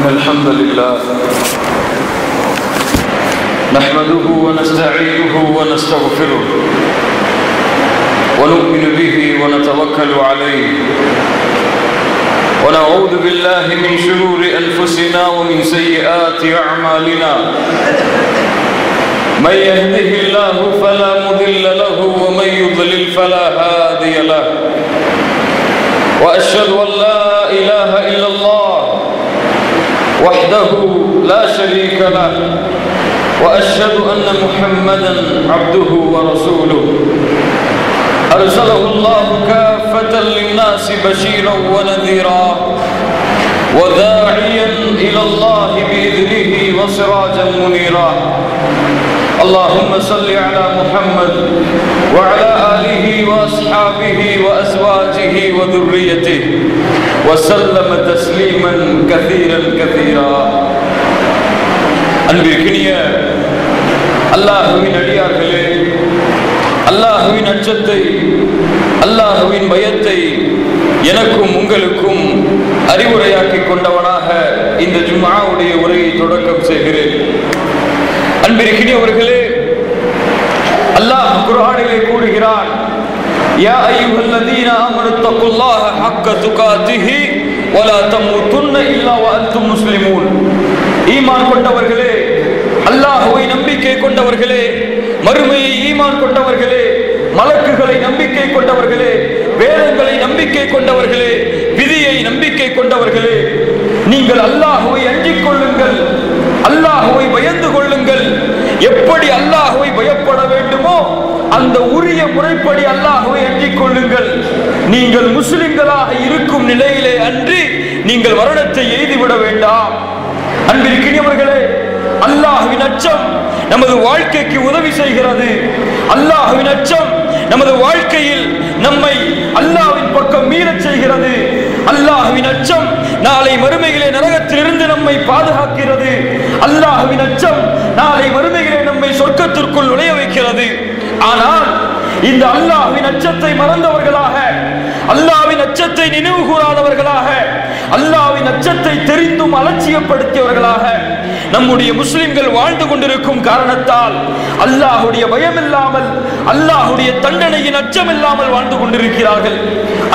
الحمد لله نحمده ونستعينه ونستغفره ونؤمن به ونتوكل عليه ونعوذ بالله من شرور أنفسنا ومن سيئات أعمالنا من يهده الله فلا مضل له ومن يضلل فلا هادي له وأشهد أن لا إله إلا الله وحده لا شريك له وأشهد أن محمدا عبده ورسوله أرسله الله كافة للناس بشيرا ونذيرا وداعيا إلى الله بإذنه وسراجا منيرا اللهم صل على محمد وعلى آله وأصحابه وأزواجه وذريته وسلم تسليما كثيرا كثيرا. அன்பிற்கினிய அல்லாஹ்வின் அடியார்களே, அல்லாஹ்வின் அச்சத்தை, அல்லாஹ்வின் பயத்தை எனக்கும் உங்களுக்கும் அறிவுரையாக்கி கொண்டவனாக இந்த ஜும்ஆவுடைய உரையை தொடக்கம் செய்கிறேன். அன்பிற்கினியவர்களே, அல்லாஹ் குர்ஆனிலே கூறுகிறான், யா அய்யுஹல்லதீன ஆமனு தக்குல்லாஹ ஹக்க துகாத்திஹி வலா தமூதுன்ன இல்லா வஅன்தும் முஸ்லிமூன். ஈமான் கொண்டவர்களே, அல்லாஹ்வை நம்பிக்கை கொண்டவர்களே, மறுமையை ஈமான் கொண்டவர்களே, மலக்குகளை நம்பிக்கை கொண்டவர்களே, வேதங்களை நம்பிக்கை கொண்டவர்களே, விதியை நம்பிக்கை கொண்டவர்களே, நீங்கள் அல்லாஹ்வை அஞ்சிக் கொள்ளுங்கள், அல்லாஹ்வை பயந்து கொள்ளுங்கள். எப்படி அல்லாஹ்வை பயப்பட வேண்டுமோ அந்த உரிய முறைப்படி அல்லாஹ்வை அஞ்சிக் கொள்ளுங்கள். நீங்கள் முஸ்லிம்களாக இருக்கும் நிலையிலே அன்றி நீங்கள் மரணத்தை எய்திவிட வேண்டாம். அன்பிற்கினியவர்களே, அல்லாஹ்வின் அச்சம் நமது வாழ்க்கைக்கு உதவி செய்கிறது. அல்லாஹ்வின் அச்சம் நமது வாழ்க்கையில் நம்மை அல்லாஹ்வின் பக்கம் மீறச் செய்கிறது. அல்லாஹ்வின் அச்சம் நாளை மறுமையிலே நரகத்திலிருந்து நம்மை பாதுகாக்கிறது. அல்லாஹ்வின் அச்சம் நாளை மறுமையிலே நம்மை சொர்க்கத்திற்குள் நுழைய வைக்கிறது. ஆனால் இந்த அல்லாஹ்வின் அச்சத்தை மறந்தவர்களாக, அல்லாஹ்வின் அச்சத்தை நினைவு கூறாதவர்களாக, அல்லாஹ்வின் அச்சத்தை தெரிந்தும் அலட்சியப்படுத்தியவர்களாக நம்முடைய முஸ்லிம்கள் வாழ்ந்து கொண்டிருக்கும் காரணத்தால் அல்லாஹ்வுடைய பயம் இல்லாமல், அல்லாஹ்வுடைய தண்டனையின் அச்சம் இல்லாமல் வாழ்ந்து கொண்டிருக்கிறார்கள்.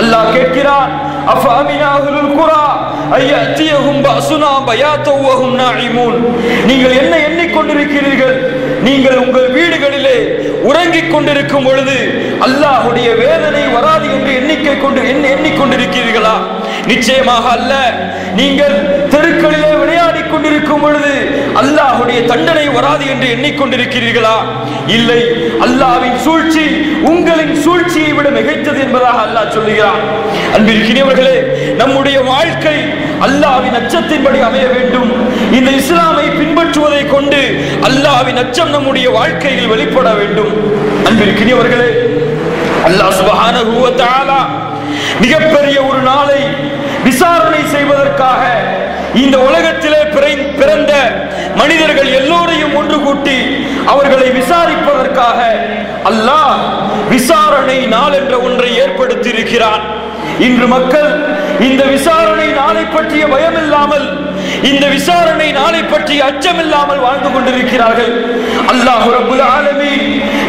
அல்லாஹ் கேட்கிறான், அஃபஅமினாஹுல் குரா அய்யதியஹும் பஸுனா பயாத்தன் வஹும் நாயிமூன். நீங்கள் என்ன எண்ணிக்கொண்டிருக்கிறீர்கள்? நீங்கள் உங்கள் வீடுகளிலே உறங்கிக் கொண்டிருக்கும் பொழுது அல்லாஹ்வுடைய வேதனை வராது என்று எண்ணிக்கொண்டிருக்கிறீர்களா? நிச்சயமாக அல்ல. நீங்கள் தெருக்களிலே விளையாடிக் கொண்டிருக்கும் பொழுது அல்லாஹ்வுடைய தண்டனை வராது என்று எண்ணிக்கொண்டிருக்கிறீர்களா? இல்லை, அல்லாஹ்வின் சூழ்ச்சி உங்களின் சூழ்ச்சியை விட மிகைத்தது என்பதாக அல்லாஹ் சொல்லுகிறான். அன்பிற்கினியவர்களே, நம்முடைய வாழ்க்கை அல்லாஹ்வின் அச்சத்தின்படி அமைய வேண்டும். இந்த இஸ்லாமை பின்பற்றுவதை கொண்டு அல்லாஹ்வின் அச்சம் நம்முடைய வாழ்க்கையில் வெளிப்பட வேண்டும். அன்பிற்கினியவர்களே, அல்லாஹ் சுப்ஹானஹு வ தஆலா மிகப்பெரிய ஒரு நாளை விசாரணை செய்வதற்காக இந்த உலகத்திலே பிறந்த மனிதர்கள் எல்லோரையும் ஒன்று கூட்டி அவர்களை விசாரிப்பதற்காக அல்லாஹ் விசாரணை நாள் என்ற ஒன்றை ஏற்படுத்தி இருக்கிறான். இன்று மக்கள் இந்த விசாரணை நாளை பற்றிய பயம் இல்லாமல், இந்த விசாரணை நாளை பற்றிய அச்சம் இல்லாமல் வாழ்ந்து கொண்டிருக்கிறார்கள். அல்லாஹ் ரப்புல் ஆலமீன்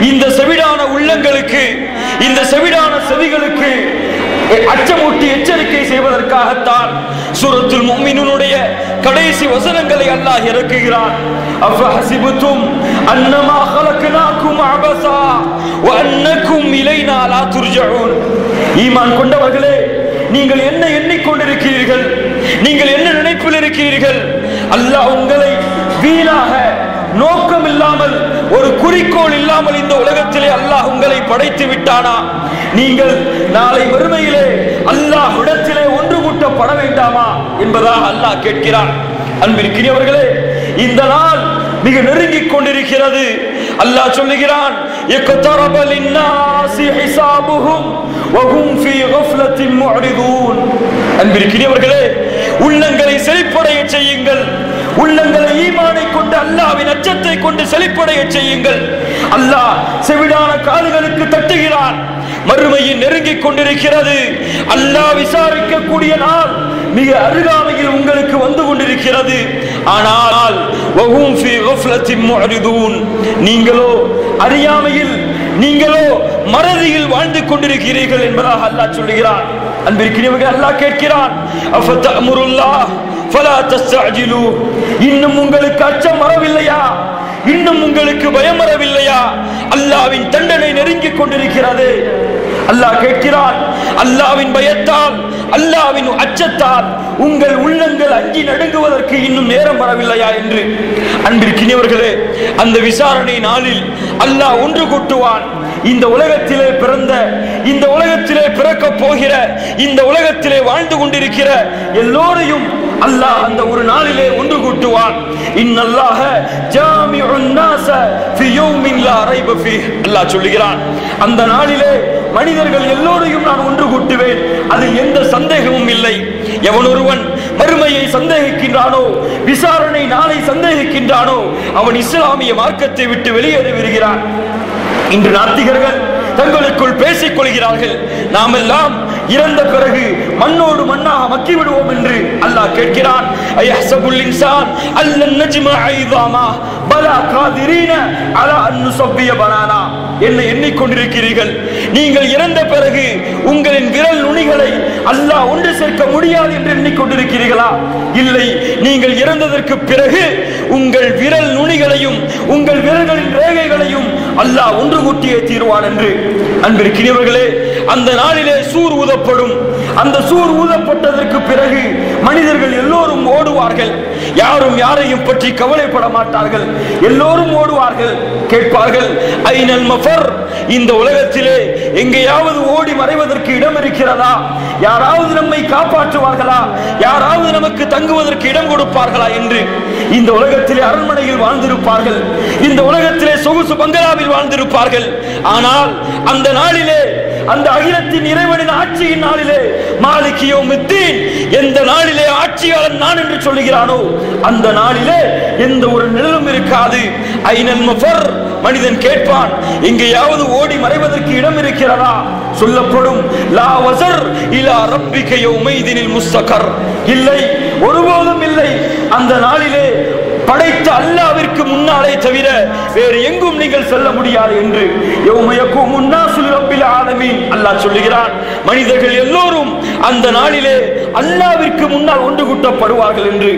இந்த செவிடான உள்ளங்களுக்கு, இந்த செவிடான செவிகளுக்கு அச்சமூட்டி எச்சரிக்கை செய்வதற்காகத்தான் சூரத்துல் முஃமினூனுடைய கடைசி வசனங்களை அல்லாஹ் இறக்குகிறான். அஃபஹஸிபதும் அன்னமா خلقناكم عبثا وانكم الينا لا ترجعون. ஈமான் கொண்டவர்களே, நீங்கள் என்ன எண்ணிக்கொண்டிருக்கிறீர்கள்? நீங்கள் என்ன நினைப்பில் இருக்கிறீர்கள்? அல்லாஹ் உங்களை வீணாக, நோக்கம் இல்லாமல், ஒரு குறிக்கோள் இல்லாமல் இந்த உலகத்திலே அல்லாஹ் உங்களை படைத்து விட்டானா? நீங்கள் நாளை மறுமையிலே அல்லாஹ் இடத்திலே ஒன்று கூட்டப்பட வேண்டாமா என்பதாக அல்லாஹ் கேட்கிறான். அன்பிற்கினியவர்களே, இந்த நாள் மிக நெருங்கிக் கொண்டிருக்கிறது. அல்லாஹ் சொல்லுகிறான், இக்தரப லின்னாஸி ஹிசாபுஹும் வஹும் ஃபீ கஃப்லத்தின் முஅரிதூன். அன்பிற்கினியவர்களே, உள்ளங்களை செழிப்படைய செய்யுங்கள். உள்ளங்களை ஈமானை கொண்டு அல்லாஹ்வின் அச்சத்தை கொண்டு செழிப்படைய செய்யுங்கள். அல்லாஹ் செவிடான காதுகளுக்கு தட்டுகிறான். மறுமையின் நெருங்கிக் கொண்டிருக்கிறது. அல்லாஹ் விசாரிக்கக்கூடிய நாள் மிக அருகாமையில் உங்களுக்கு வந்து கொண்டிருக்கிறது. ஆனால் வஹும் ஃபீ கஃப்லத்தின் முஅரிதூன், நீங்களோ அறியாமையில், நீங்களோ மறதியில் வாழ்ந்து கொண்டிருக்கிறீர்கள் என்பதாக அல்லாஹ் சொல்கிறான். அன்பிற்கினியவர்கள், அல்லாஹ் கேட்கிறான், அஃபதஅமுருல்லாஹ் ஃபலா தஸ்தஅஜிலூ, இன்னும் உங்களுக்கு அச்சம் வரவில்லையா? இன்னும் உங்களுக்கு பயம் வரவில்லையா? அல்லாஹ்வின் தண்டனை நெருங்கிக் கொண்டிருக்கிறது. அல்லாஹ் கேட்கிறான், அல்லாஹ்வின் பயத்தால், அல்லாஹ்வின் அச்சத்தால் உங்கள் உள்ளங்கள் அஞ்சி நடுங்குவதற்கு இன்னும் நேரம் வரவில்லையா என்று. அன்பிற்கினியவர்களே, அந்த விசாரணை நாளில் அல்லாஹ் ஒன்று கூட்டுவான். இந்த உலகத்திலே பிறந்த, இந்த உலகத்திலே பிறக்க போகிற, இந்த உலகத்திலே வாழ்ந்து கொண்டிருக்கிற எல்லோரையும் அல்லாஹ் அந்த ஒரு நாளிலே ஒன்று கூட்டுவான். இன்னல்லாஹ ஜாமிஉன் நாஸ ஃபீ யௌமின் லா ரைப ஃபீஹ், அல்லாஹ் சொல்கிறான், அந்த நாளிலே மனிதர்கள் எல்லோரையும் நான் ஒன்று கூட்டுவேன், அதில் எந்த சந்தேகமும் இல்லை. எவன் ஒருவன் மறுமையை சந்தேகிக்கின்றானோ, விசாரணை நாளை சந்தேகிக்கின்றானோ, அவன் இஸ்லாமிய மார்க்கத்தை விட்டு வெளியேறி வருகிறான். இன்று நாத்திகர்கள் தங்களுக்குள் பேசிக் கொள்கிறார்கள், நாம் எல்லாம் இறந்த பிறகு மண்ணோடு மண்ணாக மக்கி விடுவோம் என்று. அல்லாஹ் கேட்கிறான், அயஹ்சபுல் இன்சான் அல்லன் நஜ்மஅ ஐதாமா பலா காதிரீன அலா அன் நுஸவ்விய பனானா. என்ன எண்ணிக்கொண்டிருக்கிறீர்கள்? நீங்கள் இறந்த பிறகு உங்களின் விரல் நுனிகளை அல்லாஹ் ஒன்று சேர்க்க முடியாது என்று எண்ணிக்கொண்டிருக்கிறீர்களா? இல்லை, நீங்கள் இறந்ததற்கு பிறகு உங்கள் விரல் நுனிகளையும் உங்கள் விரல்களின் ரேகைகளையும் அல்லாஹ் ஒன்று கூட்டியே தீர்வான் என்று. அன்பிற்கினியவர்களே, அந்த நாளிலே சூர் ஊதப்படும். அந்த சூர் ஊதப்பட்டதற்கு பிறகு மனிதர்கள் எல்லோரும் ஓடுவார்கள். யாரும் யாரையும் பற்றி கவலைப்பட மாட்டார்கள். எல்லோரும் ஓடுவார்கள். கேட்பார்கள், ஐனல் மஃபர், இந்த உலகத்திலே எங்கேயாவது ஓடி மறைவதற்கு இடம் இருக்கிறதா? யாராவது நம்மை காப்பாற்றுவார்களா? யாராவது நமக்கு தங்குவதற்கு இடம் கொடுப்பார்களா என்று. இந்த உலகத்திலே அரண்மனையில் வாழ்ந்திருப்பார்கள், இந்த உலகத்திலே சொகுசு பங்களாவில் வாழ்ந்திருப்பார்கள். ஆனால் அந்த நாளிலே, அந்த அகிலத்தின் இறைவனின் ஆட்சியின் நாளிலே, மாலிக் யௌமித்தீன், எந்த நாளிலே ஆட்சியாளன் நான் என்று சொல்லுகிறானோ அந்த நாளிலே எந்த ஒரு நிழலும் இருக்காது. ஐனல் மஃபர், மனிதன் கேட்பான், எங்கேயாவது ஓடி மறைவதற்கு இடம் இருக்கிறதா? சொல்லப்படும், லா வஸர் இலா ரப்பிக யௌமைதினில் முஸ்தகர், இல்லை, ஒருபோதும் இல்லை. அந்த நாளிலே படைத்த அல்லாஹ்விற்கு முன்னாலே தவிர வேறு எங்கும் நீங்கள் செல்ல முடியாது என்று. யௌம யகூமுன் நாஸு லிரப்பில் ஆலமீன், அல்லாஹ் சொல்லுகிறான், மனிதர்கள் எல்லோரும் அந்த நாளிலே அல்லாஹ்விற்கு முன்னால் ஒன்று கூட்டப்படுவார்கள் என்று.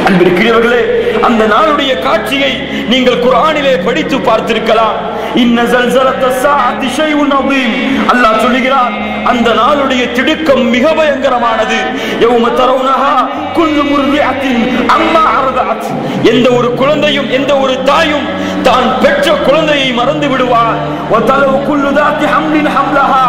அன்பிற்குரியவர்களே, அந்த நாளுடைய காட்சியை நீங்கள் குர்ஆனிலே படித்து பார்த்திருக்கலாம். இன்ன ஸல்ஸலத்தஸ் ஸாஅத்தி ஷைஉன் அதீம், அல்லாஹ் சொல்லுகிறான், அந்த நாளுடைய திடுக்கம் மிக பயங்கரமானது. யௌம தரவுனஹா குல்லு முர்திஅத்தின் அம்மா அர்தஅத், எந்த ஒரு குழந்தையும், எந்த ஒரு தாயும் தான் பெற்ற குழந்தையை மறந்து விடுவார். வதலவு குல்லு தாத்தி ஹம்லின் ஹம்லஹா,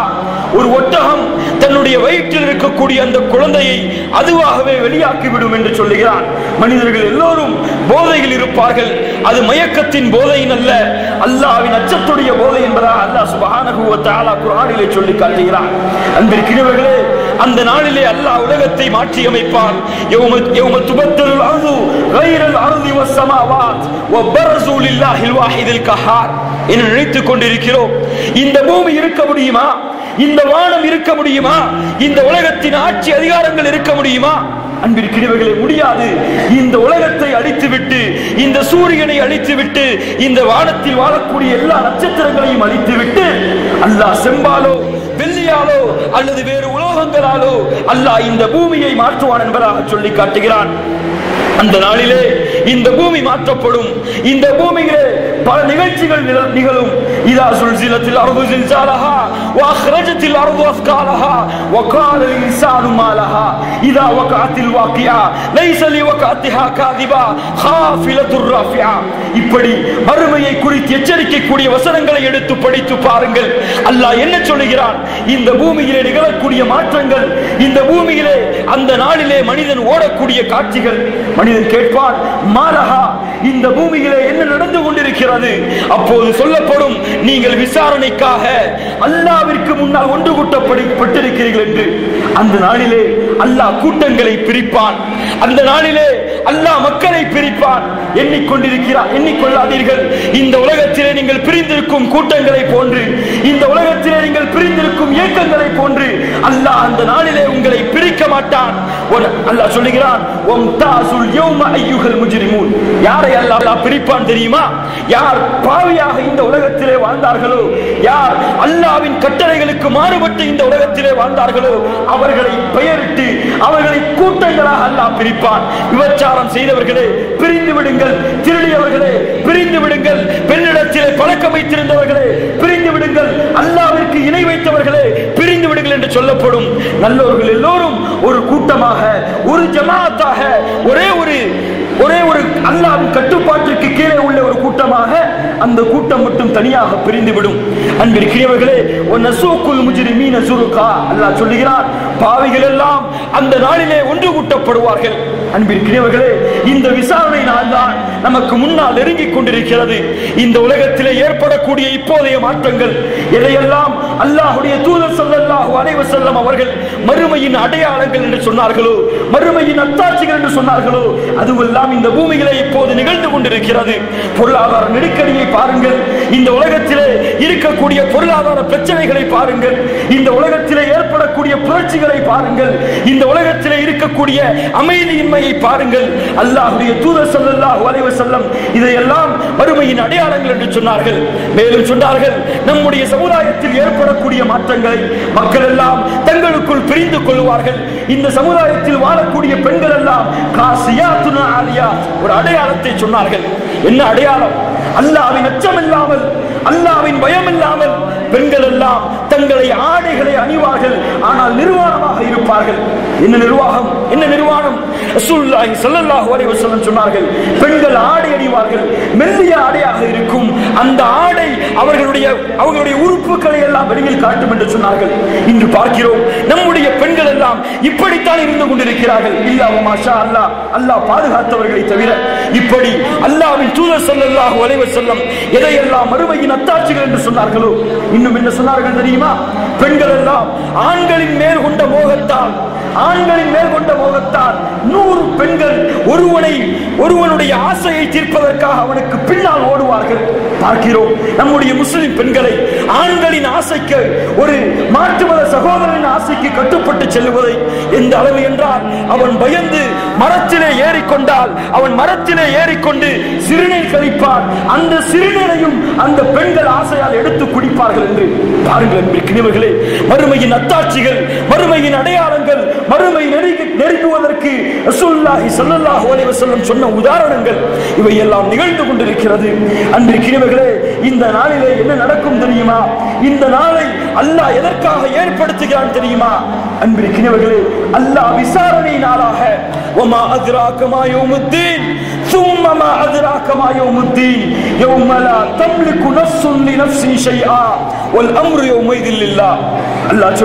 ஒரு ஒட்டகம் தன்னுடைய வயிற்றில் இருக்கக்கூடிய அந்த குழந்தையை அதுவாகவே வெளியாக்கி விடும் என்று சொல்லுகிறான். மனிதர்கள் எல்லோரும் போதையில் இருப்பார்கள். அது மயக்கத்தின் போதையின் அல்ல, அல்லாஹ்வின் அச்சத்துடைய போதை என்பதாக அல்லாஹ் சுப்ஹானஹு வ தஆலா குர்ஆனிலே சொல்லி காட்டுகிறான். அன்பிற்கினியவர்களே, அந்த நாளிலே அல்லாஹ் உலகத்தை மாற்றி அமைப்பான். யௌம துபத்தலுல் அர்து கைரல் அர்தி வஸ் ஸமாவாத் வ பரஸு லில்லாஹில் வாஹிதில் கஹார். என்ன நினைத்துக் கொண்டிருக்கிறோம்? இந்த பூமி இருக்க முடியுமா? இந்த வானம் இருக்க முடியுமா? இந்த உலகத்தின் ஆட்சி அதிகாரங்கள் இருக்க முடியுமா? அன்பிற்கினியவர்களே, முடியாது. இந்த உலகத்தை அழித்துவிட்டு, இந்த சூரியனை அழித்துவிட்டு, இந்த வானத்தில் வாழக்கூடிய எல்லா நட்சத்திரங்களையும் அழித்துவிட்டு, அல்லாஹ் செம்பாலோ வெள்ளியாலோ அல்லது வேறு உலோகங்களாலோ அல்லாஹ் இந்த பூமியை மாற்றுவான் என்பதாக சொல்லி காட்டுகிறான். அந்த நாளிலே இந்த பூமி மாற்றப்படும். இந்த பூமியிலே பல நிகழ்ச்சிகள் நிகழும். இதா சுல்சிலத்தில் அர்து ஜில்சாலஹா வ அக்ரஜத்தில் அர்து அஸ்காலஹா வ காலல் இன்சானு மாலஹா இதா வகஅத்தில் வாகியா லைஸ லிவகஅத்திஹா காதிபா காஃபிலத்துர் ராஃபியா. இப்படி மறுமையை குறித்து எச்சரிக்கை கூடிய வசனங்களை எடுத்து படித்து பாருங்கள். அல்லாஹ் என்ன சொல்லுகிறான்? இந்த பூமியிலே நிகழக்கூடிய மாற்றங்கள், இந்த பூமியிலே அந்த நாளிலே மனிதன் ஓடக்கூடிய காட்சிகள். மனிதன் கேட்பான், மாலஹா, இந்த பூமியிலே என்ன நடந்து கொண்டிருக்கிறது? அப்போது சொல்லப்படும், நீங்கள் விசாரணைக்காக, அல்லாஹ் அல்லாஹ்விற்கு முன்னால் ஒன்று கூட்டப்பட்டிருக்கிறீர்கள் என்று அந்த நாளிலே அல்லாஹ் கூட்டங்களை பிரிப்பான். அந்த நாளிலே அல்லாஹ் மக்களை பிரிப்பான். எண்ணிக்கொள்ளாதீர்கள், இந்த உலகத்திலே நீங்கள் பிரிந்திருக்கும் கூட்டங்களை போன்று, இந்த உலகத்திலே நீங்கள் பிரிந்திருக்கும் இயக்கங்களை போன்று அல்லாஹ் அந்த நாளிலே உங்களை பிரிக்க மாட்டான். அல்லாஹ் சொல்லுகிறான், யாரை அல்லாஹ் பிரிப்பான் தெரியுமா? யார் பாவியாக இந்த உலகத்திலே வாழ்ந்தார்களோ, யார் அல்லாஹ்வின் கட்டளைகளுக்கு மாறுபட்டு இந்த உலகத்திலே வாழ்ந்தார்களோ அவர்களை பெயரிட்டு அவர்களை கூட்டங்களாக அல்லாஹ் பிரிப்பான். விபச்சாரம் செய்தவர்களே பிரிந்து விடுங்கள், திருடியவர்களே பிரிந்து விடுங்கள், பெண்ணிடத்திலே பழக்கம் வைத்திருந்தவர்களே பிரிந்து விடுங்கள், அல்லாஹ்விற்கு இணை வைத்தவர்களே பிரிந்து விடுங்கள் என்று சொல்லப்படும். நல்லவர்கள் எல்லோரும் ஒரு கூட்டமாக, ஒரு ஜமாஅத்தாக, ஒரே ஒரு அல்லாஹ்வின் கட்டுப்பாட்டிற்கு கீழே உள்ள ஒரு கூட்டமாக அந்த கூட்டம் மட்டும் தனியாக பிரிந்துவிடும். அன்பிற்குரியவர்களே, வனசூக்குல் முஜ்ரிமீன ஸுருகா, அல்லாஹ் சொல்லுகிறார், பாவிகள் எல்லாம் அந்த நாளிலே ஒன்று கூட்டப்படுவார்கள். அன்பிற்குரியவர்களே, இந்த விசாரணை நாள் தான் நமக்கு முன்னால் நெருங்கிக் கொண்டிருக்கிறது. இந்த உலகத்திலே ஏற்படக்கூடிய இப்போதைய மாற்றங்கள் எதையெல்லாம் அல்லாஹ்வுடைய தூதர் ஸல்லல்லாஹு அலைஹி வஸல்லம் அவர்கள் மறுமையின் அடையாளங்கள் என்று சொன்னார்களோ, மறுமையின் அத்தாட்சிகள் என்று சொன்னார்களோ, அதுவெல்லாம் இந்த பூமியிலே இப்போது நிகழ்ந்து கொண்டிருக்கிறது. பொருளாதார நெருக்கடியை பாருங்கள், இந்த உலகத்திலே இருக்கக்கூடிய பொருளாதார பிரச்சனைகளை பாருங்கள், இந்த உலகத்திலே ஏற்படக்கூடிய புரட்சிகளை பாருங்கள், இந்த உலகத்திலே இருக்கக்கூடிய அமைதியின்மையை பாருங்கள். அல்லாஹ்வுடைய தூதர் ஸல்லல்லாஹு அலைஹி வஸல்லம் இதையெல்லாம் மறுமையின் அடையாளங்கள் என்று சொன்னார்கள். மேலும் சொன்னார்கள், நம்முடைய சமுதாயத்தில் ஏற்படக்கூடிய மாற்றங்களை மக்கள் எல்லாம் தங்களுக்குள் பிரிந்து கொள்வார்கள். இந்த சமுதாயத்தில் வாழக்கூடிய பெண்கள் எல்லாம் காசியாத்துன ஆலியா, ஒரு அடையாளத்தை சொன்னார்கள். என்ன அடையாளம்? அல்லாஹ்வின் அச்சம் இல்லாமல், அல்லாஹ்வின் பயம் இல்லாமல் பெண்கள் எல்லாம் தங்களை ஆடைகளை அணிவார்கள், ஆனால் நிர்வாணமாக இருப்பார்கள். என்ன நிர்வாகம், என்ன நிர்வாணம்? ரசூலுல்லாஹி ஸல்லல்லாஹு அலைஹி வஸல்லம் சொன்னார்கள், பெண்கள் ஆடை அணிவார்கள், மெல்லிய ஆடையாக இருக்கும். அந்த ஆடை அவர்களுடைய உறுப்புகளை எல்லாம் வெளியில் காட்டும் என்று சொன்னார்கள். இன்று பார்க்கிறோம், நம்முடைய பெண்கள் எல்லாம் இப்படித்தான் இருந்து கொண்டிருக்கிறார்கள். இல்லாஹ் மாஷா அல்லாஹ், அல்லாஹ் பாதுகாத்தவர்களை தவிர இப்படி அல்லாஹ்வின் தூதர் ஸல்லல்லாஹு அலைஹி வஸல்லம் எதையெல்லாம் மறுமையின் அத்தாட்சிகள் என்று சொன்னார்களோ, இன்னும் என்ன சொன்னார்கள் தெரியுமா? பெண்கள் எல்லாம் ஆண்களின் மேல் கொண்ட மோகத்தால், ஆண்களின் மேல் கொண்ட மோகத்தால் 100 பெண்கள் ஒருவனுடைய ஆசையை தீர்ப்பதற்காக அவனுக்கு பின்னால் ஓடுவார்கள். பார்க்கிறோம் நம்முடைய முஸ்லிம் பெண்களை ஆண்களின் ஆசைக்கு, ஒரு மாற்று மத சகோதரனின் ஆசைக்கு கட்டுப்பட்டு செல்லுவதை எந்த அளவு என்றால், அவன் பயந்து மரத்திலே ஏறிக்கொண்டால் அவன் மரத்திலே ஏறிக்கொண்டு சிறுநீர் கழிப்பான், அந்த சிறுநீரையும் அந்த பெண்கள் ஆசையால் எடுத்து குடிப்பார்கள் என்று பாருங்கள். அன்பிற்குரியவர்களே, மறுமையின் அத்தாட்சிகள், மறுமையின் அடையாளங்கள், மறுமை நெருங்குவதற்கு ரசூலுல்லாஹி ஸல்லல்லாஹு அலைஹி வஸல்லம் சொன்ன உதாரணங்கள் இவையெல்லாம் நிகழ்ந்து கொண்டிருக்கிறது. அன்பிற்குரியவர்களே, இந்த நாளிலே என்ன நடக்கும் தெரியுமா? இந்த நாளை அல்லாஹ் எதற்காக ஏற்படுத்துகிறான் தெரியுமா? அன்பிற்குரியவர்களே, அல்லாஹ் விசாரணை நாளாக, வமா அத்ராக மா யௌமுத்தீன் ثم ما أدراك ما يوم الدين يوم لا تملك نفس لنفس شيئا والأمر يومئذ لله. அல்லாஹ்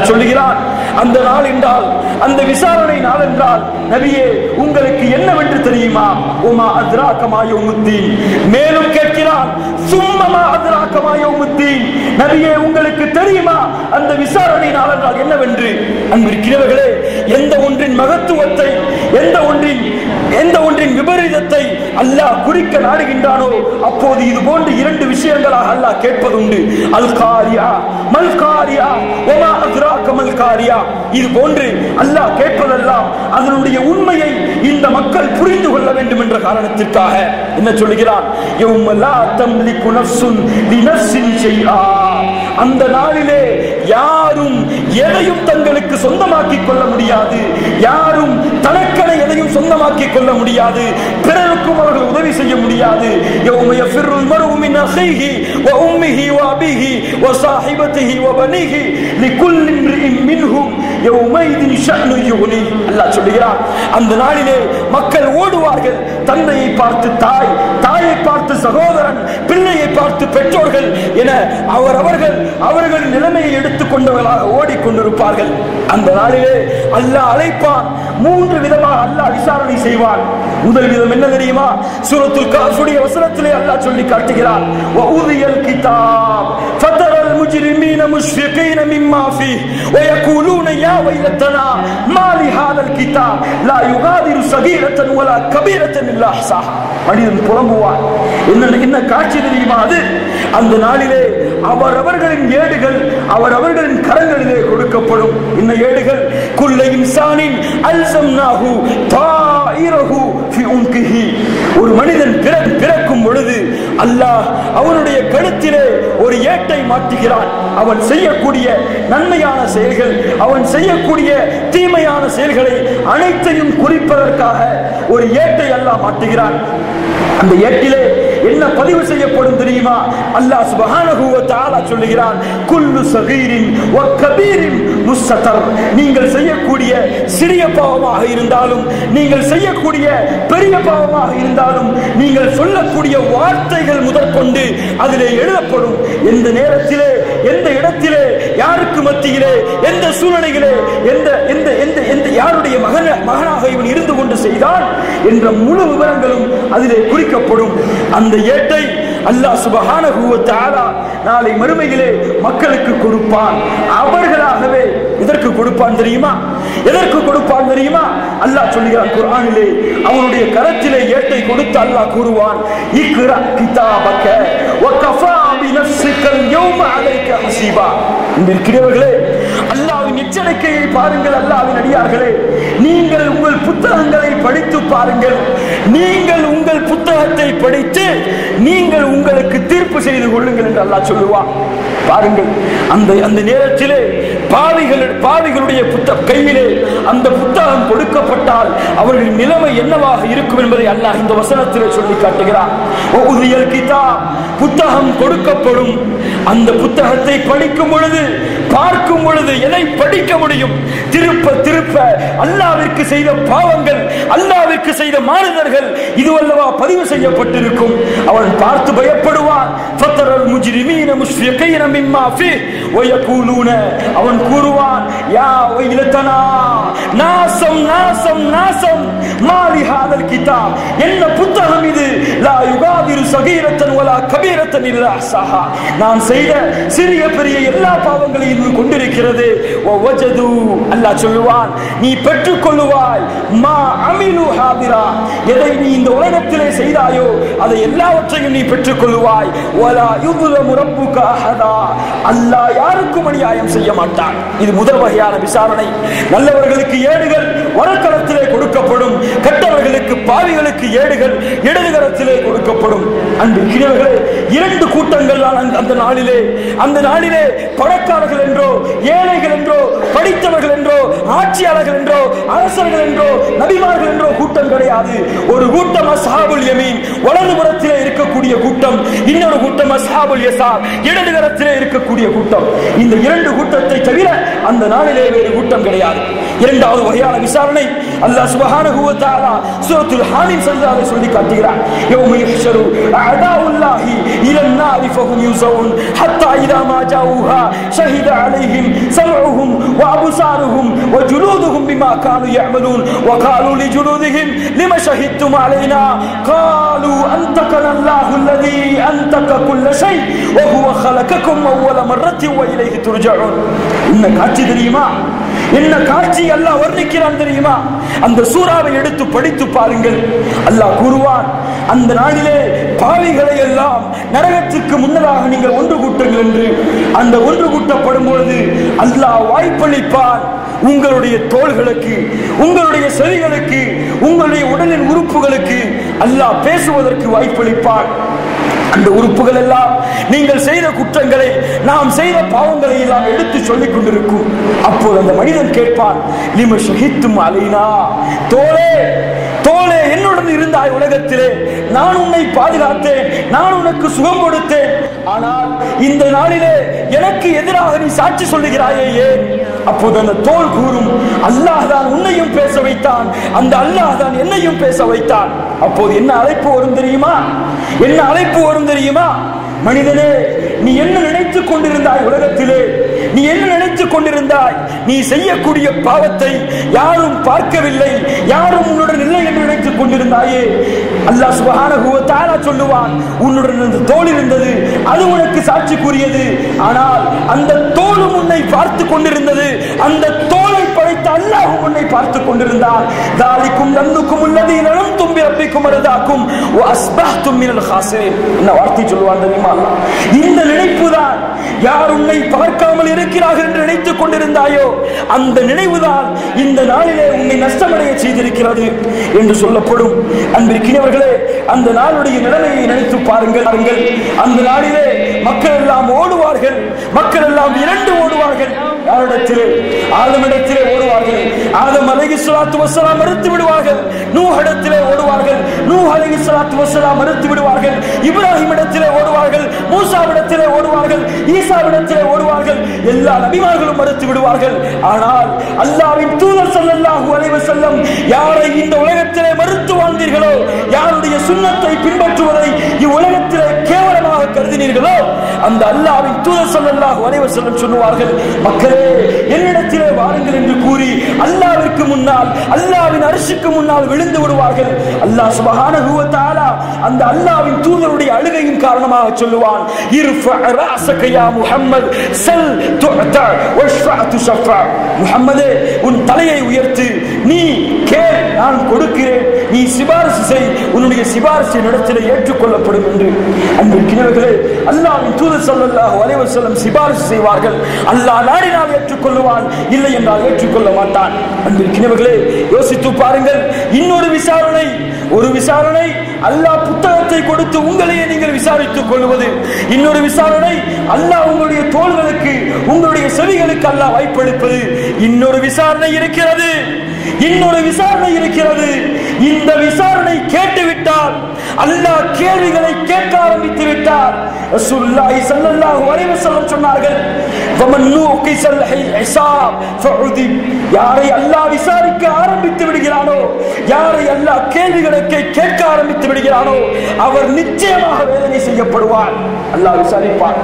சொல்லுகிறான், அந்த நாள் என்றால், அந்த விசாரணை நாள் என்றால், நபியே உங்களுக்கு என்னவென்று தெரியுமா? உமா அத்ராக மா யௌமுத்தீன். மேலும் கேட்கிறான், சும்ம மா அத்ராக மா யௌமுத்தீன், நபியே உங்களுக்கு தெரியுமா அந்த விசாரணை நாள் என்றால் என்னவென்று? அன்பிற்குரியவர்களே, எந்த ஒன்றின் மகத்துவத்தை, எந்த ஒன்றின் விபரீதத்தை அல்லாஹ் குறிக்க நாடுகின்றானோ அப்போது இது போன்று 2 விஷயங்களாக அல்லாஹ் கேட்பதுண்டு. அல் காரியா மல் காரியா வமா அத்ராக மல் காரியா. இது போன்று அல்லாஹ் கேட்பதெல்லாம் அதனுடைய உண்மையை இந்த மக்கள் புரிந்து கொள்ள வேண்டும் என்ற காரணத்திற்காக என்ன சொல்கிறான்? யௌம லா தம்லிகு நஃப்ஸுன் லினஃப்ஸின் ஷைஆ. அந்த நாளிலே யாரும் எதையும் தங்களுக்கு சொந்தமாக்கிக் கொள்ள முடியாது, யாரும் தனக்கென எதையும் சொந்தமாக்கிக் கொள்ள முடியாது, பிறருக்கும் அவர்கள் உதவி செய்ய முடியாது. யௌம யஃபிருல் மர்உ மின் அஹீஹி வ உம்மிஹி வ அபீஹி வ ஸாஹிபதிஹி வ பனீஹி லிகுல்லி இம்ரிஇன் மின்ஹும் யௌமைதின் ஷஅனு யுக்னி. அல்லாஹ் சொல்கிறான், அந்த நாளிலே மக்கள் ஓடுவார்கள். தந்தையை பார்த்து தாய், தாயை பார்த்து சகோதரன், பிள்ளையை பார்த்து பெற்றோர்கள் என அவர்கள் நிலைமையை எடுத்துக்கொண்டவர்களாக ஓடிக்கொண்டிருப்பார்கள். அந்த நாளிலே அல்லாஹ் அழைப்பான். 3 விதமாக அல்லாஹ் விசாரணை செய்வான். முதல் விதம் என்ன தெரியுமா? சூரத்துல் கஹ்ஃபுடைய வசனத்திலே அல்லாஹ் சொல்லி காட்டுகிறான், வஉதியல் கிதாப் ஃபதரல் المجرمين مشفقين مما فيه ويقولون يا ويلتنا ما لهذا الكتاب لا يغادر صغيرة ولا كبيرة إلا أحصاها. மனிதன் புலம்புவான். என்ன காட்சி தெரியுமா? அது அந்த நாளிலே அவரவர்களின் ஏடுகள் அவரவர்களின் கரங்களிலே கொடுக்கப்படும். இந்த ஏடுகள் குல்ல இன்சானின் அல்ஸம்னாஹு தாயிரஹு ஃபி உன்கிஹி. ஒரு மனிதன் பிறக்கும் பொழுது அல்லாஹ் அவனுடைய கழுத்திலே ஒரு ஏட்டை மாட்டுகிறான். அவன் செய்யக்கூடிய நன்மையான செயல்கள், அவன் செய்யக்கூடிய தீமையான செயல்களை அனைத்தையும் குறிப்பதற்காக ஒரு ஏட்டை அல்லாஹ் மாட்டுகிறான். அந்த ஏட்டிலே என்ன பதிவு செய்யப்படும் தெரியுமா? அல்லாஹ் சுப்ஹானஹு வ தஆலா சொல்லுகிறான், குல்லு ஸகீரின் வ கபீரின் முஸ்தர். நீங்கள் செய்யக்கூடிய சிறிய பாவமாக இருந்தாலும், நீங்கள் செய்யக்கூடிய பெரிய பாவமாக இருந்தாலும், நீங்கள் சொல்லக்கூடிய வார்த்தைகள் முதற்கொண்டு அதிலே எழுதப்படும். எந்த நேரத்திலே, எந்த இடத்திலே, யாருக்கு மத்தியிலே, எந்த சூழ்நிலையிலே, யாருடைய மகனாக இவன் இருந்து கொண்டு செய்தான் என்ற முழு விவரங்களும் அதிலே குறிக்கப்படும். அந்த ஏட்டை அல்லாஹ் சுப்ஹானஹு வ தஆலா நாளை மறுமையிலே மக்களுக்கு கொடுப்பான். அவர்களாகவே எதற்கு கொடுப்பான் தெரியுமா? எதற்கு கொடுப்பான் தெரியுமா? அல்லாஹ் சொல்லுகிறான் குர்ஆனிலே, அவனுடைய கரத்திலே ஏட்டை கொடுத்து அல்லாஹ் கூறுவான், இக்ரா கிதாபக வ கஃபா பினஃஸிகல் யௌம அலைக ஹஸீபா. இன்றைக்கிறவர்களே, அல்லாஹ்வின் எச்சரிக்கையை பாருங்கள். அல்லாஹ்வின் அடியார்களே, நீங்கள் உங்கள் புத்தகங்களை படித்து பாருங்கள். நீங்கள் உங்கள் புத்தகத்தை படித்து நீங்கள் உங்களுக்கு தீர்ப்பு செய்து கொள்ளுங்கள் என்று அல்லாஹ் சொல்லுவான். பாருங்கள், அந்த நேரத்திலே பாவிகளுடைய கையிலே அந்த புத்தகம் கொடுக்கப்பட்டால் அவர்களின் நிலைமை என்னவாக இருக்கும் என்பதை அல்லாஹ் இந்த வசனத்திலே சொல்லி காட்டுகிறார். புத்தகம் கொடுக்கப்படும். அந்த புத்தகத்தை படிக்கும் பொழுது, பார்க்கும் பொழுது எதை படிக்க முடியும்? திருப்ப திருப்ப அல்லாஹ்விற்கு செய்த பாவங்கள், அல்லாஹ்விற்கு செய்த மாறுதல்கள் இதுவல்லவா பதிவு செய்யப்பட்டிருக்கும். அவன் பார்த்து பயப்படுவான். ஃபதரல் முஜ்ரிமீன முஷ்ஃபிகீன மிம்மா ஃபீஹ் வயகூலூன. அவன் கூறுவான், யா வைலதனா, நாசம் நாசம் நாசம், மாலி ஹாதல் கிதாப். என்ன புத்தகம் இது? லா யுகாதிரு ஸகீரத்தன் வலா கபீரத்தன் இல்லா அஹ்ஸாஹா. நான் செய்த சிறிய பெரிய எல்லா பாவங்களையும் கொண்டிருக்கிறது. வஜது, அல்லாஹ் சொல்லுவான், நீ பெற்றுக் கொள்ளுவாய். மா அமிலு ஹாதிரா, எதை நீ இந்த உலகத்திலே செய்தாயோ அதை எல்லாவற்றையும் நீ பெற்றுக் கொள்ளுவாய். வலா யுظلم ربك அஹதா, அல்லாஹ் யாருக்கும் அநியாயம் செய்ய மாட்டான். இது முதல் வகையான விசாரணை. நல்லவர்களுக்கு ஏடுகள் வலக்கரத்திலே கொடுக்கப்படும், கெட்டவர்களுக்கு பாவிகளுக்கு ஏடுகள் இடதுகரத்திலே கொடுக்கப்படும். அன்பிற்கினியவர்களே, இரண்டு கூட்டங்கள் அந்த நாளிலே பணக்காரர்கள் என்றோ, ஏழைகள் என்றோ, படித்தவர்கள் என்றோ, ஆட்சியாளர்கள் என்றோ, அரசர்கள் என்றோ, நபிமார்கள் என்றோ கூட்டம் கிடையாது. ஒரு கூட்டம் அஸ்ஹாபுல் யமீன், வலதுபுறத்திலே இருக்கக்கூடிய கூட்டம். இன்னொரு கூட்டம் அஸ்ஹாபுல் யஸார், இடதுகரத்திலே இருக்கக்கூடிய கூட்டம். இந்த இரண்டு கூட்டத்தை தவிர அந்த நாளிலே வேறு கூட்டம் கிடையாது. இரண்டாவது வகையான விசாரணை அல்லாஹ் சுப்ஹானஹு வ தஆலா சூரத்துல் ஹாமீம் ஸல்லல்லாஹு சொல்லி காட்டுகிறார். யௌம யஹ்ஷரு அஅதாஉல்லாஹி இலன் நாரி ஃபஹும் யூஸவுன் ஹத்தா இதா மா ஜாஊஹா ஷஹித அலைஹிம் சம்உஹும் வ அப்சாருஹும் வ ஜுலூதுஹும் பிமா கானூ يعملون وقالوا لجلودهم لما شهدتم علينا قالوا أنطقنا الله الذي أنطق كل شيء وهو خلقكم أول مرة وإليه ترجعون. إن காட்சி தெரியுமா? என்ன காட்சி அல்லாஹ் வர்ணிக்கிறான் தெரியுமா? அந்த சூராவை எடுத்து படித்து பாருங்கள். அல்லாஹ் கூறுவான், அந்த நாளிலே பாவிகளை எல்லாம் நரகத்துக்கு முன்னதாக நீங்கள் ஒன்று கூட்டுங்கள் என்று. அந்த ஒன்று கூட்டப்படும் பொழுது அல்லாஹ் வாய்ப்பளிப்பான். உங்களுடைய தோள்களுக்கு, உங்களுடைய செவிகளுக்கு, உங்களுடைய உடலின் உறுப்புகளுக்கு அல்லாஹ் பேசுவதற்கு வாய்ப்பளிப்பான். அந்த உறுப்புகள் எல்லாம் நீங்கள் செய்த குற்றங்களை, நாம் செய்த பாவங்களை எல்லாம் எடுத்து சொல்லிக் கொண்டிருக்கும். அப்போது அந்த மனிதன் கேட்பான், லிம ஷஹித்தும் அலைனா, தோளே தோளே என்னுடன் இருந்தாய் உலகத்திலே, நான் உன்னை பாதுகாத்தேன், நான் உனக்கு சுகம் கொடுத்தேன். ஆனால் இந்த நாளிலே எனக்கு எதிராக நீ சாட்சி சொல்லுகிறாயே ஏன்? அப்போது அந்த தோள் கூறும், அல்லாஹ் தான் உன்னையும் பேச வைத்தான், அந்த அல்லாஹ் தான் என்னையும் பேச வைத்தான். அப்போது என்ன அழைப்பு வரும் தெரியுமா? என்ன அழைப்பு வரும் தெரியுமா? மனிதனே, நீ என்ன நினைத்துக் கொண்டிருந்தாய் உலகத்திலே? நீ என்ன நினைத்துக் கொண்டிருந்தாய்? நீ செய்யக்கூடிய பாவத்தை யாரும் பார்க்கவில்லை, யாரும் உன்னுடன் இல்லை என்று நினைத்துக் நடித்துக் கொண்டிருந்தாயே, அல்லாஹ் சுப்ஹானஹு வ தஆலா சொல்லுவான், உன்னுடன் அந்த தோல் இருந்தது, அது உனக்கு சாட்சி கூறியது. ஆனால் அந்த தோலும் உன்னை பார்த்து கொண்டிருந்தது, அந்த தோலை படைத்த அல்லாஹ் உன்னை பார்த்து கொண்டிருந்தான். தாலிக்கும் லன்னுக்கும் உள்ளதி லன்தும் பிரப்பிக்கும் அரதாக்கும் வ அஸ்பஹ்தும் மினல் காசிரின். என்ன வார்த்தை சொல்வான் தெரியுமா? இந்த நினைப்புதான், யார் உன்னை பார்க்காமல் இருக்கிறார்கள் என்று நினைத்துக் கொண்டிருந்தாயோ அந்த நினைவுதான் இந்த நாளிலே உன்னை நஷ்டமடைய செய்திருக்கிறது என்று சொல்லப்படும். அன்பிற்கினியவர்களே, அந்த நாளுடைய நிலைமையை நினைத்து பாருங்கள். அந்த நாளிலே மக்கள் எல்லாம் ஓடுவார்கள், மக்கள் எல்லாம் இரண்டு ஓடுவார்கள். யாரிடத்திலே? ஆதமிடத்திலே ஓடுவார்கள். ஆதம் அலைஹிஸ்ஸலாத்து வஸ்ஸலாம் மறுத்து விடுவார்கள். நூஹ் இடத்திலே ஓடுவார்கள். நூஹ் அலைஹிஸ்ஸலாத்து வஸ்ஸலாம் மறுத்து விடுவார்கள். இப்ராஹிம் இடத்திலே ஓடுவார்கள். மூசா இடத்திலே ஓடுவார்கள். ஈசா இடத்திலே ஓடுவார்கள். எல்லா நபிமார்களும் மறுத்து விடுவார்கள். ஆனால் அல்லாஹ்வின் தூதர் ஸல்லல்லாஹு அலைஹி வஸல்லம் யாரை இந்த உலகத்திலே மறுத்து வாழ்ந்தீர்களோ, யாருடைய சுன்னத்தை பின்பற்றுவதை இவ்வுலகத்திலே கேவலமாக கருதினீர்களோ, அந்த அல்லாஹ்வின் தூதர் ஸல்லல்லாஹு அலைஹி வஸல்லம் சொல்லுவார்கள், மக்களே என்னிடத்திலே வாருங்கள் என்று கூறி அல்லாஹ்விற்கு முன்னால், அல்லாஹ்வின் அர்ஷுக்கு முன்னால் விழுந்து விடுவார்கள். அல்லாஹ் சுப்ஹானஹு வ தஆலா அந்த அல்லாஹ்வின் தூதருடைய அழுகையின் காரணமாக சொல்லுவான், இர்ஃபா ரஅஸக யா முஹம்மத் ஸல் துஅதா வஷ்ஃபா துஷஃபா. முஹம்மதே, உன் தலையை உயர்த்து, நீ கேள், நான் கொடுக்கிறேன், நீ சிபாரிசு செய், உன்னுடைய சிபாரிசை நடத்திலே ஏற்றுக்கொள்ளப்படும் என்று. அன்பிற்கினியவர்களே, அல்லாஹ்வின் தூதர் ஸல்லல்லாஹு அலைஹி வஸல்லம் சிபாரிசு செய்வார்கள். அல்லாஹ் நாடினால் ஏற்றுக்கொள்வான், இல்லை என்றால் ஏற்றுக்கொள்ள மாட்டான். அன்பிற்கினியவர்களே, யோசித்து பாருங்கள். இன்னொரு விசாரணை, ஒரு விசாரணை அல்லாஹ் புத்தகத்தை கொடுத்து உங்களையே நீங்கள் விசாரித்துக் கொள்வது. இன்னொரு விசாரணை அல்லாஹ் உங்களுடைய தோள்களுக்கு, உங்களுடைய செவிகளுக்கு அல்லாஹ் வாய்ப்பளிப்பது. இன்னொரு விசாரணை இருக்கிறது, இன்னொரு விசாரணை இருக்கிறது. இந்த விசாரணை கேட்டுவிட்டால், அல்லாஹ் கேள்விகளை கேட்க ஆரம்பித்து விட்டார். ரசூலுல்லாஹி ஸல்லல்லாஹு அலைஹி வஸல்லம் சொன்னார்கள், வமன் நூகிஸல் ஹிசாப் ஃபஉதிப். யாரை அல்லாஹ் விசாரிக்க ஆரம்பித்து விடுகிறானோ, யாரை அல்லாஹ் கேள்விகளை கேட்க ஆரம்பித்து விடுகிறானோ, அவர் நிச்சயமாக வேதனை செய்யப்படுவார். அல்லாஹ் விசாரிப்பார்,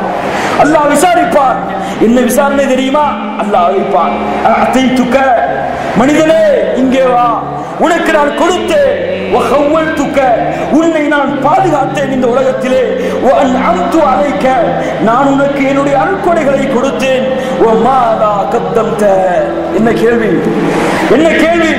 அல்லாஹ் விசாரிப்பார். என்ன விசாரணை தெரியுமா? அல்லாஹ் அழைப்பான், அதைத்துக்க, மனிதனே இங்கே வா, உனக்கு நான் கொடுத்தேன், உன்னை நான் பாதுகாத்தேன் இந்த உலகத்திலே, நான் உனக்கு என்னுடைய அருட்கொடைகளை கொடுத்தேன். என்ன கேள்வி? என்ன கேள்வி?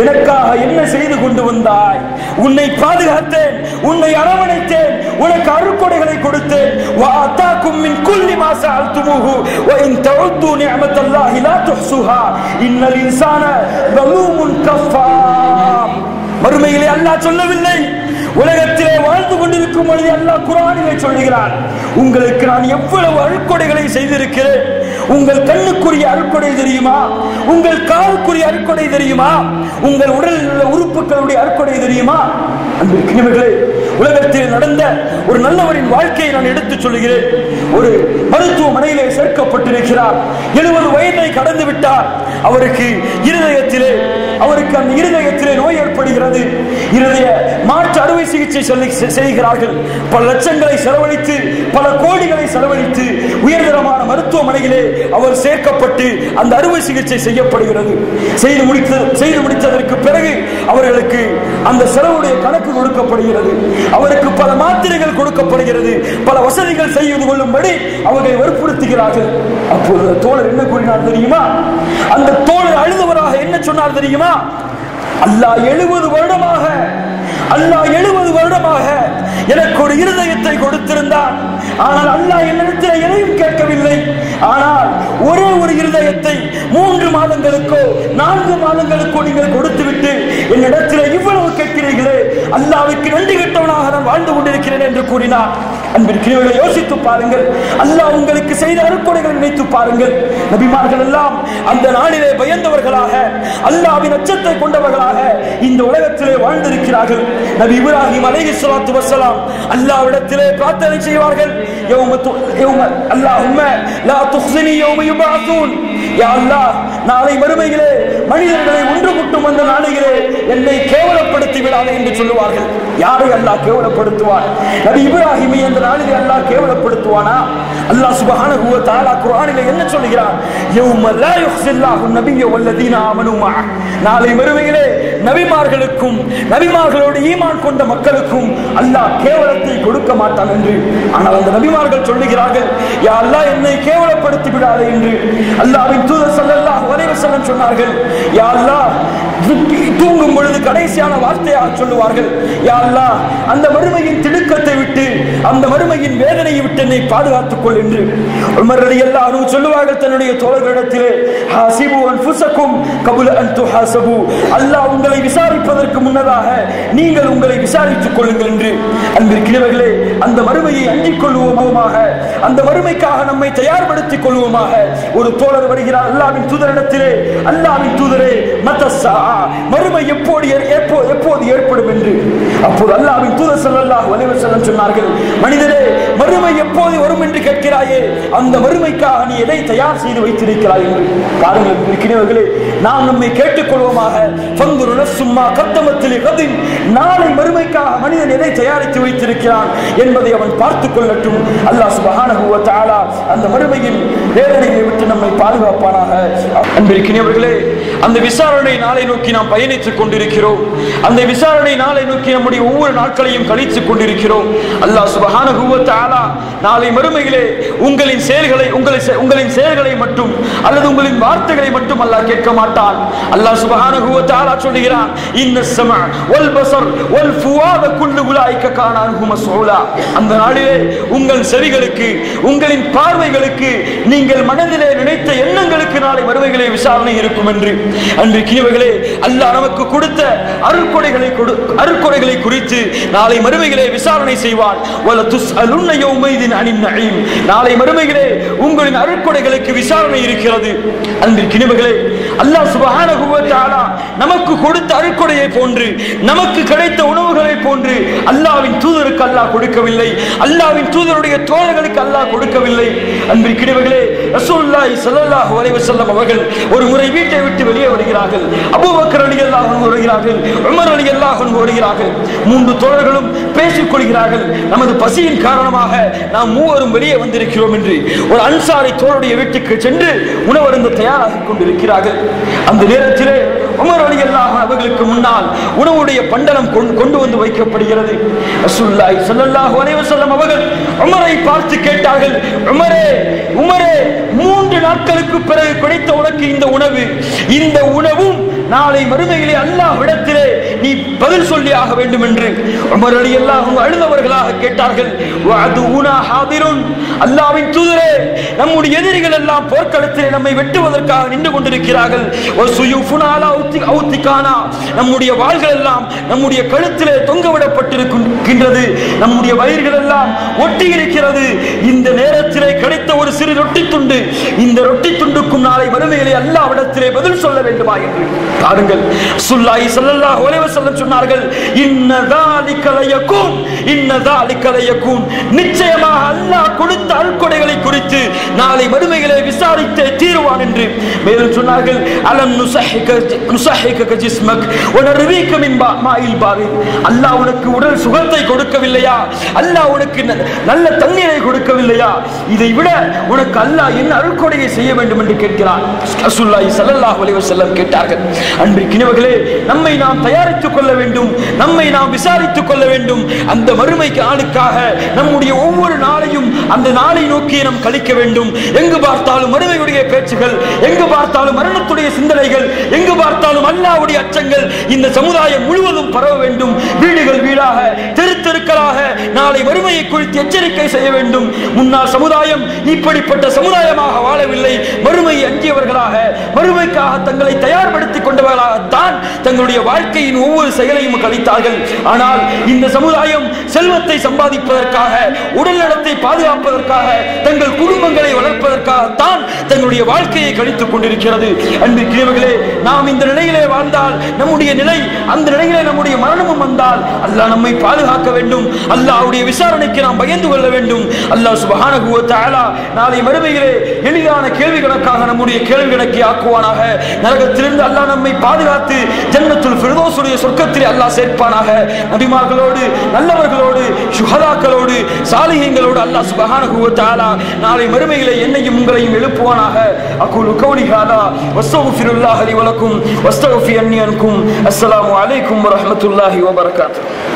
எனக்காக என்ன செய்து கொண்டு வந்தாய்? உன்னை பாதுகாத்தேன், உன்னை அரவணைத்தேன், உனக்கு அருட்கொடைகளை கொடுத்தேன். وَآتَاكُم مِّن كُلِّ مَا سَأَلْتُمُوهُ وَإِن تَعُدُّوا نِعْمَةَ اللَّهِ لَا تُحْصُوهَا إِنَّ الْإِنسَانَ لَظَلُومٌ كَفَّارٌ. மறுமையிலே அல்லாஹ் சொல்லவில்லை, உலகத்திலே வாழ்ந்து கொண்டிருக்கும் பொழுது அல்லாஹ் குர்ஆனிலே சொல்கிறான், உங்களுக்கு நான் எவ்வளவு அருட்கொடைகளை செய்திருக்கிறேன். உங்கள் கண்ணுக்குரிய அருட்கொடை தெரியுமா? உங்கள் காலுக்குரிய அருட்கொடை தெரியுமா? உங்கள் உடலில் உள்ள உறுப்புகளுடைய அருட்கொடை தெரியுமா? அன்பிற்கினியவர்களே, உலகத்தில் நடந்த ஒரு நல்லவரின் வாழ்க்கையை நான் எடுத்துச் சொல்கிறேன். ஒரு மருத்துவமனையிலே சேர்க்கப்பட்டிருக்கிறார். 70 வயதை கடந்து விட்டார். அவருக்கு அந்த இருதயத்திலே நோய் ஏற்படுகிறது. இருதய மாற்று அறுவை சிகிச்சை செய்கிறார்கள். பல லட்சங்களை செலவழித்து, பல கோடிகளை செலவழித்து உயர்தரமான மருத்துவமனையிலே அவர் சேர்க்கப்பட்டு அந்த அறுவை சிகிச்சை செய்யப்படுகிறது. செய்து முடித்ததற்கு பிறகு அவர்களுக்கு அந்த செலவுடைய கணக்கு கொடுக்கப்படுகிறது. அவருக்கு பல மாத்திரைகள் கொடுக்கப்படுகிறது. பல வசதிகள் செய்து கொள்ளும்படி அவர்களை வற்புறுத்துகிறார்கள். அப்போது தோழர் என்ன கூறினார் தெரியுமா? அந்த தோழர் அழுதவராக என்ன சொன்னார் தெரியுமா? அல்லாஹ் 70 வருடமாக எனக்கு ஒரு இருதயத்தை கொடுத்திருந்தான். ஆனால் அல்லாஹ் என்னிடத்தில் எதையும் கேட்கவில்லை. ஆனால் ஒரே ஒரு இருதயத்தை 3 மாதங்களுக்கோ 4 மாதங்களுக்கோ நீங்கள் கொடுத்துவிட்டு என்னிடத்தில் இவ்வளவு கேட்கிறீர்களே, அல்லாஹ்வுக்கு நன்றி கெட்டவனாக நான் வாழ்ந்து கொண்டிருக்கிறேன் என்று கூறினார். அன்பிற்கினியவர்களை, யோசித்து பாருங்கள். அல்லாஹ் உங்களுக்கு செய்த அருட்கொடைகளை நினைத்து பாருங்கள். நபிமார்கள் எல்லாம் அந்த நாளிலே பயந்தவர்களாக, அல்லாஹ்வின் அச்சத்தை கொண்டவர்களாக இந்த உலகத்திலே வாழ்ந்திருக்கிறார்கள். நபி இப்ராஹிம் அலைஹிஸ்ஸலாத்து வஸ்ஸலாம் அல்லாஹ்விடத்திலே பிரார்த்தனை செய்வார்கள், அல்லாஹும்ம லா துக்ஸினி யௌம யுபஅஸூன். யா அல்லாஹ், நாளை மறுமையிலே மனிதர்களை ஒன்று கூட்டும் அந்த நாளையிலே என்னை கேவலப்படுத்தி விடாதே என்று சொல்லுவார்கள். யாரை அல்லாஹ் கேவலப்படுத்துவான்? நபி இப்ராஹிமை அந்த நாளிலே அல்லாஹ் கேவலப்படுத்துவானா? அல்லாஹ் சுப்ஹானஹு வ தஆலா குர்ஆனிலே என்ன சொல்கிறான்? யௌம லா யுஹ்ஸில்லாஹு நபிய்ய வல்லதீன ஆமனூ மஅ. நாளை மறுமையிலே நபிமார்களுக்கும் நபிமார்களோடு ஈமான் கொண்ட மக்களுக்கும் அல்லாஹ் கேவலத்தை கொடுக்க மாட்டான் என்று. ஆனால் அந்த நபிமார்கள் சொல்லுகிறார்கள், யா அல்லாஹ் என்னை கேவலப்படுத்தி விடாதே என்று. அல்லாஹ்வின் தூதர் ஸல்லல்லாஹு அலைஹி வஸல்லம் சொன்னார்கள், யா அல்லாஹ், தூங்கும் பொழுது கடைசியான வார்த்தையாக சொல்லுவார்கள், யா அல்லாஹ் அந்த மறுமையின் திடுக்கத்தை விட்டு அந்த மறுமையின் வேதனையை விட்டு என்னை பாதுகாத்துக் கொள் என்று. உமர் ரலியல்லாஹு அன்ஹு சொல்லுவார்கள் தன்னுடைய தோழர்களிடத்திலே, ஹாசிபு அன்ஃபுஸக்கும் கபுல அன் துஹாசபு. அல்லாஹ் உங்களை விசாரிப்பதற்கு முன்னதாக நீங்கள் உங்களை விசாரித்துக் கொள்ளுங்கள் என்று. அன்பிற்கினியவர்களே, அந்த மறுமையை அஞ்சிக் கொள்வோமாக, அந்த மறுமைக்காக நம்மை தயார்படுத்திக் கொள்வோமாக. ஒரு தோழர் வருகிறார் அல்லாஹ்வின் தூதரிடத்திலே, அல்லாஹ்வின் தூதரே மத்தஸ்ஸா, மறுமை எப்போது ஏற்படும் என்று. அப்போது அல்லாஹ்வின் தூதர் ஸல்லல்லாஹு அலைஹி வஸல்லம் சொன்னார்கள், மனிதரே, மறுமை எப்போது வரும் என்று கேட்கிறாயே, அந்த மறுமைக்காக நீ எதை தயார் செய்து வைத்திருக்கிறாய் என்று. பாருங்கள் இருக்கிறவர்களே, நாம் நம்மை கேட்டுக்கொள்வோமாக. ஃபந்துரு நஃப்சும்மா கத்தமத் லிகதின், நாளை மறுமைக்காக மனிதன் எதை தயாரித்து வைத்திருக்கிறான் என்பதை அவன் பார்த்துக் கொள்ளட்டும். அல்லாஹ் சுப்ஹானஹு வ தஆலா அந்த மறுமையின் வேதனையை விட்டு நம்மை பாதுகாப்பானாக. அன்பிற்கினியவர்களே, அந்த விசாரணை நாளை நோக்கி நாம் பயணித்துக் கொண்டிருக்கிறோம். அந்த விசாரணை நாளை நோக்கி நம்முடைய ஒவ்வொரு நாட்களையும் கழித்துக் கொண்டிருக்கிறோம். அல்லாஹ் சுப்ஹானஹு வ தஆலா நாளை மறுமையிலே உங்களின் செயல்களை மட்டும் அல்லது உங்களின் வார்த்தைகளை மட்டும் அல்லாஹ் கேட்க மாட்டான். அல்லாஹ் சுப்ஹானஹு வ தஆலா சொல்கிறான், இன்னஸ் ஸமஅ வல் பஸர் வல் ஃபுஆத குல்லு உலாயிக கான அன்ஹு மஸ்ஊலா. அந்த நாளிலே உங்கள் செவிகளுக்கு, உங்களின் பார்வைகளுக்கு, நீங்கள் மனதிலே நினைத்த எண்ணங்களுக்கு நாளை மறுமையிலே விசாரணை இருக்கும் என்று. அன்பிற்கினியவர்களே, அல்லாஹ் நமக்கு கொடுத்த அருட்கொடைகளை குறித்து நாளை மறுமையிலே விசாரணை செய்வான். வல துஸ்அலுன்ன யௌமைதின் அனின் நஈம். நாளை மறுமையிலே உங்களின் அருட்கொடைகளுக்கு விசாரணை இருக்கிறது. அன்பிற்கினியவர்களே, அல்லாஹ் சுப்ஹானஹு வ தஆலா நமக்கு கொடுத்த அருட்கொடையை போன்று, நமக்கு கிடைத்த உணவுகளை போன்று அல்லாஹ்வின் தூதருக்கு அல்லாஹ் கொடுக்கவில்லை. அல்லாஹ்வின் தூதருடைய தோழர்களுக்கு அல்லாஹ் கொடுக்கவில்லை. அன்பிற்கினியவர்களே, ரசூலுல்லாஹி ஸல்லல்லாஹு அலைஹி வஸல்லம் அவர்கள் ஒரு முறை வீட்டை விட்டு வெளியே வருகிறார்கள். அபூபக்கர் ரலியல்லாஹு அன்ஹு வருகிறார்கள், உமர் ரலியல்லாஹு அன்ஹு வருகிறார்கள். மூன்று தோழர்களும் பேசிக் கொள்கிறார்கள், நமது பசியின் காரணமாக நாம் மூவரும் வெளியே வந்திருக்கிறோம் என்று. ஒரு அன்சாரி தோழருடைய வீட்டுக்கு சென்று உணவருந்த தயாராகி கொண்டிருக்கிறார்கள். அந்த நேரத்திலே உமர் ரலியல்லாஹு அவர்களுக்கு முன்னால் உணவுடைய பண்டலம் கொண்டு வந்து வைக்கப்படுகிறது. ரசூலுல்லாஹி ஸல்லல்லாஹு அலைஹி வஸல்லம் அவர்கள் உமரை பார்த்து கேட்டார்கள், உமரே, 3 நாட்களுக்கு பிறகு கிடைத்த உனக்கு இந்த உணவு, இந்த உணவும் நாளை மறுமையிலே அல்லாஹ்விடத்திலே நீ பதில் சொல்லி ஆக வேண்டும் என்று. உமர் ரலியல்லாஹு அழுதவர்களாக கேட்டார்கள், வஅதுனா ஹாதிருன். அல்லாஹ்வின் தூதரே, நம்முடைய எதிரிகள் எல்லாம் போர்க்களத்திலே நம்மை வெட்டுவதற்காக நின்று கொண்டிருக்கிறார்கள். வஸுயுஃபுனா அலா அவுத்திகானா, நம்முடைய வாள்கள் எல்லாம் நம்முடைய கழுத்திலே தொங்கவிடப்பட்டிருக்கின்றது, நம்முடைய வயிறுகள் எல்லாம் ஒட்டி இருக்கிறது. இந்த நேரத்திலே கிடைத்த ஒரு சிறு ரொட்டி துண்டு, இந்த ரொட்டி துண்டுக்கும் நாளை மறுமையிலே அல்லாஹ்விடத்திலே பதில் சொல்ல வேண்டுமா என்று. பாருங்கள், ரசூலுல்லாஹி ஸல்லல்லாஹு அலைஹி வஸல்லம் சொன்னார்கள், இன்ன ذلك லயகூன். நிச்சயமாக அல்லாஹ் கொடுத்த அருட்கொடைகளை குறித்து நாளை மறுமையிலே விசாரித்தே தீருவான் என்று. மேலும் சொன்னார்கள், அலம் நுஸஹிக ஜிஸ்மக் வ நர்வீக மின் மாஇல் பாரித். அல்லாஹ் உனக்கு உடல் சுகத்தை கொடுக்கவில்லையா? அல்லாஹ் உனக்கு நல்ல தண்ணீரை கொடுக்கவில்லையா? இதை விட உனக்கு அல்லாஹ் என்ன அருட்கொடையை செய்ய வேண்டும் என்று கேட்கிறான். ரசூலுல்லாஹி ஸல்லல்லாஹு அலைஹி வஸல்லம் கேட்டார்கள். அன்பிற்கினியவர்களே, நம்மை நாம் தயாரித்துக் கொள்ள வேண்டும், நம்மை நாம் விசாரித்துக் கொள்ள வேண்டும். அந்த மறுமைக்கு ஆளுக்காக நம்முடைய ஒவ்வொரு நாளையும் அந்த நாளை நோக்கி நாம் கழிக்க வேண்டும். எங்கு பார்த்தாலும் மறுமையுடைய பேச்சுகள், எங்கு பார்த்தாலும் மரணத்துடைய சிந்தனைகள், எங்கு பார்த்தாலும் அல்லாஹ்வுடைய அச்சங்கள் இந்த சமுதாயம் முழுவதும் பரவ வேண்டும். வீடுகள் வீடாக, தெரு தெருக்களாக நாளை மறுமையை குறித்து எச்சரிக்கை செய்ய வேண்டும். முன்னாள் சமுதாயம் இப்படிப்பட்ட சமுதாயமாக வாழவில்லை. மறுமையை அஞ்சியவர்களாக, மறுமைக்காக தங்களை தயார்படுத்திக் கொண்டவர்களாகத்தான் தங்களுடைய வாழ்க்கையின் ஒவ்வொரு செயலையும் கழித்தார்கள். ஆனால் இந்த சமுதாயம் செல்வத்தை சம்பாதிப்பதற்காக, உடல் நலத்தை பாதுகாப்பதற்காக, தங்கள் குடும்பங்களை வளர்ப்பதற்காகத்தான் தங்களுடைய வாழ்க்கையை கழித்துக் கொண்டிருக்கிறது. அன்பிற்கினியவர்களே, நாம் இந்த நிலையிலே வாழ்ந்தால் நம்முடைய நிலை, அந்த நிலையிலே நம்முடைய மரணமும் வந்தால் அல்லாஹ் நம்மை பாதுகாக்க வேண்டும். வேண்டும். அல்லாஹ்வுடைய விசாரணைக்கு நாம் பயந்து கொள்ள வேண்டும். அல்லாஹ் சுப்ஹானஹு வ தஆலா நாளை மறுமையிலே எளிதான கேள்வி கணக்காக நம்முடைய கேள்வி கணக்கை ஆக்குவானாக. நரகத்திலிருந்து அல்லாஹ் நம்மை பாதுகாத்து ஜன்னத்துல் ஃபிர்தௌஸுடைய சொர்க்கத்திலே அல்லாஹ் சேர்ப்பானாக. நபிமார்களோடு, நல்லவர்களோடு, சுஹதாக்களோடு, சாலிஹீன்களோடு அல்லாஹ் சுப்ஹானஹு வ தஆலா நாளை மறுமையிலே என்னையும் உங்களையும் எழுப்புவானாக. அகூலு கௌலி ஹாதா வஸ்தக்ஃபிருல்லாஹ லி வ லக்கும் வஸ்தக்ஃபிர் அன்னி அன்கும். அஸ்ஸலாமு அலைக்கும் வ ரஹ்மத்துல்லாஹி வ பரகாத்துஹு.